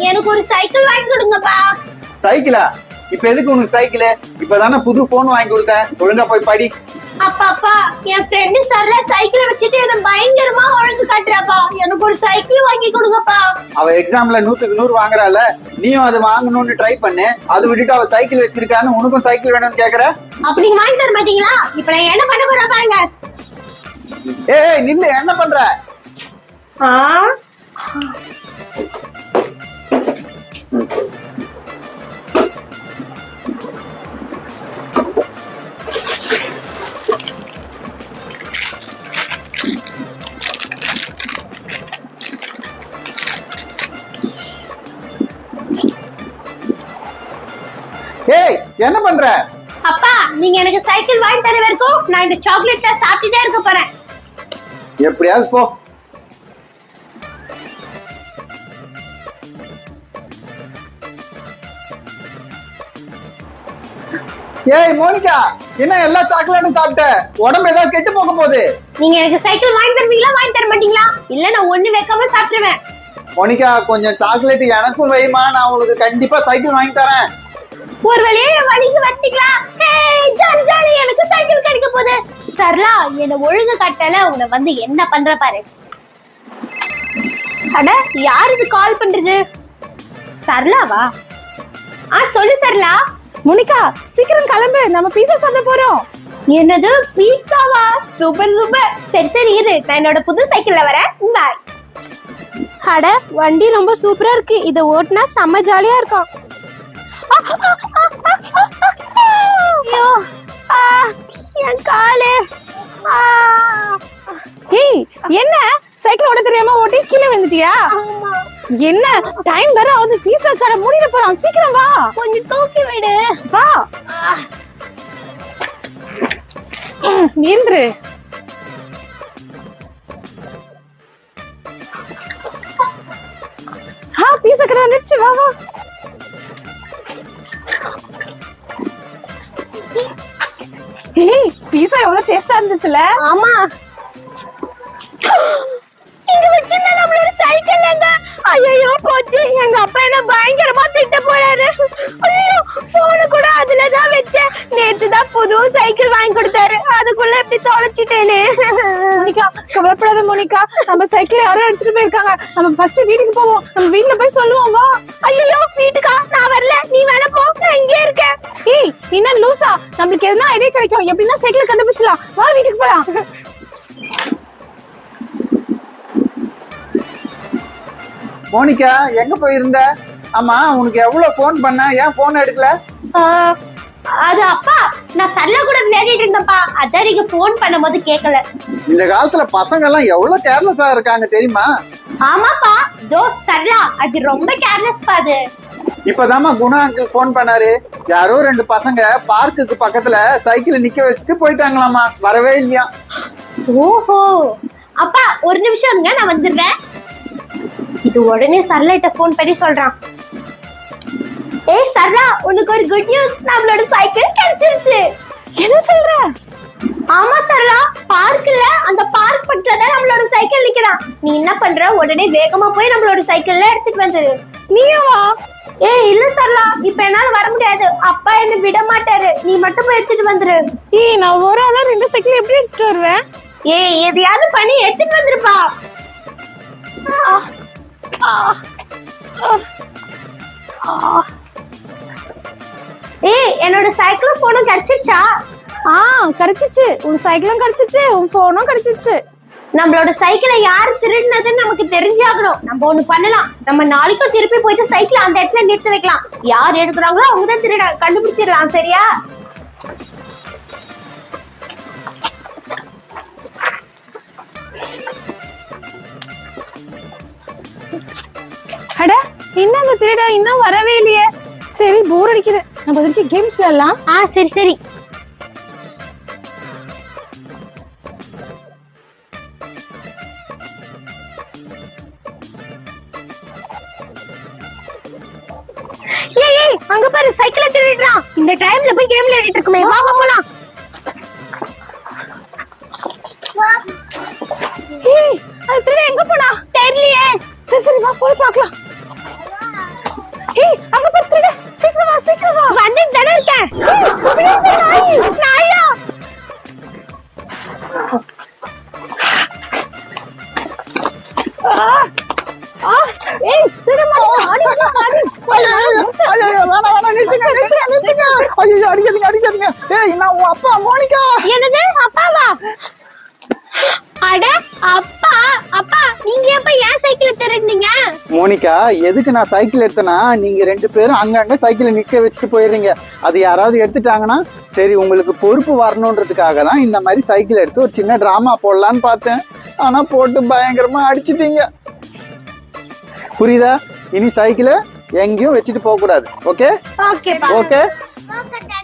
எனக்கு ஒரு சைக்கிள் வாங்கி கொடுங்கப்பா. சைக்கிளா? இப்ப எதுக்கு உனக்கு சைக்கிள்? இப்பதானே புது போன் வாங்கி கொடுத்தேன், ஒழுங்கா போய் படி. அப்பா என் ஃப்ரெண்டு சரல சைக்கிளை வச்சுட்டு என்ன பயங்கரமா ஒழுங்கு காட்டுறாப்பா. எனக்கு ஒரு சைக்கிள் வாங்கி கொடுங்கப்பா. அவ எக்ஸாம்ல 100க்கு 100 வாங்குறாள், நீயும் அது வாங்கணும்னு ட்ரை பண்ணு. அது விட்டுட்டு அவ சைக்கிள் வச்சிருக்கான்னு உனக்கும் சைக்கிள் வேணும்னு கேக்குற. அப்ப நீங்க வாங்கி தர மாட்டீங்களா? இப்ப நான் என்ன பண்ண போறேன் பாருங்க. ஏய் நில்லு, என்ன பண்ற? ஏய் என்ன பண்ற? அப்பா நீங்க எனக்கு சைக்கிள் வாங்கி தர வரைக்கும் நான் இந்த சாக்லேட்டை சாப்பிட்டுட்டே இருக்க போறேன். எப்படியாவது போ. ஏய் மோனிகா, என்ன எல்லா சாக்லேட்டும் சாப்பிட்ட? உடம்பு ஏதாவது கெட்டு போக போகுது. நீங்க எனக்கு சைக்கிள் வாங்கி தருவீங்களா வாங்கி தர மாட்டீங்களா? இல்ல நான் ஒண்ணு வைக்காம சாப்பிடுவேன். மோனிகா கொஞ்சம் சாக்லேட் எனக்கும் வைமா, நான் உங்களுக்கு கண்டிப்பா சைக்கிள் வாங்கி தரேன். ஒரு வழியே வழிக்கு வந்துட்டீங்களா? ஜாலி ஜாலி, எனக்கு சைக்கிள் கிடைக்க போகுது. சரளா என்ன ஒழுங்கு காட்டல, உன்னை வந்து என்ன பண்ற பாரு. அட யார் இது கால் பண்றது? சரளாவா? சொல்லு சரளா. மோனிகா சீக்கிரம் கிளம்பு, நம்ம பீஸா சாப்பிட போறோம். என்னது பீட்சாவா? Super super. சரி சரி இரு, நான் என்னோட புது சைக்கிள்ல வரேன். பாய். அட வண்டி ரொம்ப சூப்பரா இருக்கு, இத ஓட்டினா செம்ம ஜாலியா இருக்கும். ஐயோ என் காலு. ஏய் என்ன சைக்கிள் ஓட தெரியாம ஓட்டி கீழே விழுந்துட்டியா? என்ன டைம் வேற ஆகுது, பீஸா கடை மூடிட போறான், சீக்கிரம் வா. கொஞ்சம் தூக்கி விடு. வா நின்று. பீஸா கடை வந்துருச்சு, வா வா. பீஸா எவ்வளவு டேஸ்டா இருந்துச்சுல? ஆமா. இங்க வச்சிருந்த நம்மளோட சைக்கிள்ங்க. ஐயோ போச்சு, எங்க அப்பா என்ன பயங்கரமா திட்ட போறாரு. ஐயோ போன் கூட அதுல தான் வச்சேன். நேத்து தான் புது சைக்கிள் வாங்கி கொடுத்தாரு, அதுக்குள்ள எப்படி தொலைச்சிட்டேனே. மோனிகா கவலைப்படாத மோனிகா, நம்ம சைக்கிள் யாரோ எடுத்துட்டு போயிருக்காங்க. நம்ம ஃபர்ஸ்ட் வீட்டுக்கு போவோம், நம்ம வீட்ல போய் சொல்லுவோம் வா. ஐயோ வீட்டுக்கா? நான் வரல, நீ வேணா போ, நான் இங்கே இருக்கேன். ஏய் என்ன லூசா, நம்மளுக்கு எதுனா ஐடியா கிடைக்கும், எப்படின்னா சைக்கிள் கண்டுபிடிச்சலாம். வா வீட்டுக்கு போலாம். மோனிகா எங்க போயிருந்த? ஆமா உனக்கு எவ்வளவு போன் பண்ண, ஏன் போன் எடுக்கல? அது அப்பா நான் சரளா கூட விளையாடிட்டு இருந்தப்பா, அதான் நீங்க போன் பண்ணும்போது கேட்கல. இந்த காலத்துல பசங்க எல்லாம் எவ்வளவு கேர்லெஸ்ஸா இருக்காங்க தெரியுமா? ஆமாப்பா, தோ சரளா அது ரொம்ப கேர்லெஸ் பாது. இப்பதாமா குணா அங்கிள் போன் பண்ணாரு, யாரோ 2 பசங்க பார்க்குக்கு பக்கத்துல சைக்கிள் நிக்க வச்சுட்டு போயிட்டாங்களாமா, வரவே இல்லையா. ஓஹோ அப்பா ஒரு நிமிஷம் இருங்க, நான் வந்துடுறேன். இது உடனே சரளாட்ட போன் பண்ணி சொல்றான். ஏய் சரளா, உனக்கு ஒரு குட் நியூஸ், நம்மளோட சைக்கிள் கிடைச்சிருச்சு. என்ன சொல்ற? ஆமா சரளா, பார்க்ல அந்த பார்க் பக்கத்துல நம்மளோட சைக்கிள் நிக்கிறான். நீ என்ன பண்ற, உடனே வேகமா போய் நம்மளோட சைக்கிள்ல எடுத்துட்டு வந்துரு. நீயும் வா. ஏய் இல்ல சரளா, இப்ப என்னால வர முடியாது, அப்பா என்ன விட மாட்டாரு, நீ மட்டும் போய் எடுத்துட்டு வந்துரு. ஏய் நான் ஒரு ஆளா 2 சைக்கிள் எப்படி எடுத்துட்டு வருவேன்? ஏய் எதையாவது பண்ணி எடுத்துட்டு வந்துருப்பா. ஏய் என்னோட சைக்கிளும் போனும் கிடைச்சிருச்சா? கிடைச்சிச்சு, உன் சைக்கிளும் கிடைச்சிச்சு, உன் போனும் கிடைச்சிச்சு. நம்மளோட சைக்கிளை யாரு திருடினதுன்னு நமக்கு தெரிஞ்சாகணும். நம்ம ஒண்ணு பண்ணலாம், நம்ம நாளைக்கும் திருப்பி போயிட்டு சைக்கிள் அந்த இடத்துல நிறுத்தி வைக்கலாம். யார் எடுக்கிறாங்களோ அவங்கதான் திருட கண்டுபிடிச்சிடலாம். சரியா? அட என்ன அந்த திருட இன்னும் வரவே இல்லையே. சரி போர் அடிக்குது, நம்ம இதுக்கு கேம்ஸ் விளையாடலாம். சரி சரி. ஏய் அங்க பாரு, சைக்கிளை திருடிட்டான். இந்த டைம்ல போய் கேம் விளையாடிட்டு இருக்குமே, வா வா போலாம். ஏய் அது திருட எங்க போனா தெரியலையே. சரி சரி வா போய் பார்க்கலாம். ஏய் அங்க பாத்துடா, சீக்கிரம் வா சீக்கிரம் வா. வந்துட்டு தானே இருக்கேன். நாயா ஏய் திரும்ப ஆடி ஆடி. ஐயோ வேணாம் நிறுத்துங்க. ஐயோ அடிக்காதீங்க. ஏய் நான் உன் அப்பா மோனிகா. என்னது அப்பாவா? அட அப்பா அப்பா நீங்க எப்ப ஏன் சைக்கிள் திருடுனீங்க? மோனிகா எதுக்கு நான் சைக்கிள் எடுத்தேன்னா நீங்க ரெண்டு பேரும் அங்கங்க சைக்கிளை நிக்க வச்சுட்டு போயிடுறீங்க. அது யாராவது எடுத்துட்டாங்கன்னா சரி உங்களுக்கு பொறுப்பு வரணுன்றதுக்காக தான் இந்த மாதிரி சைக்கிள் எடுத்து ஒரு சின்ன டிராமா போடலான்னு பார்த்தேன். ஆனா போட்டு பயங்கரமா அடிச்சிட்டீங்க. புரியுதா? இனி சைக்கிளை எங்கேயும் வச்சுட்டு போக கூடாது. Okay okay okay okay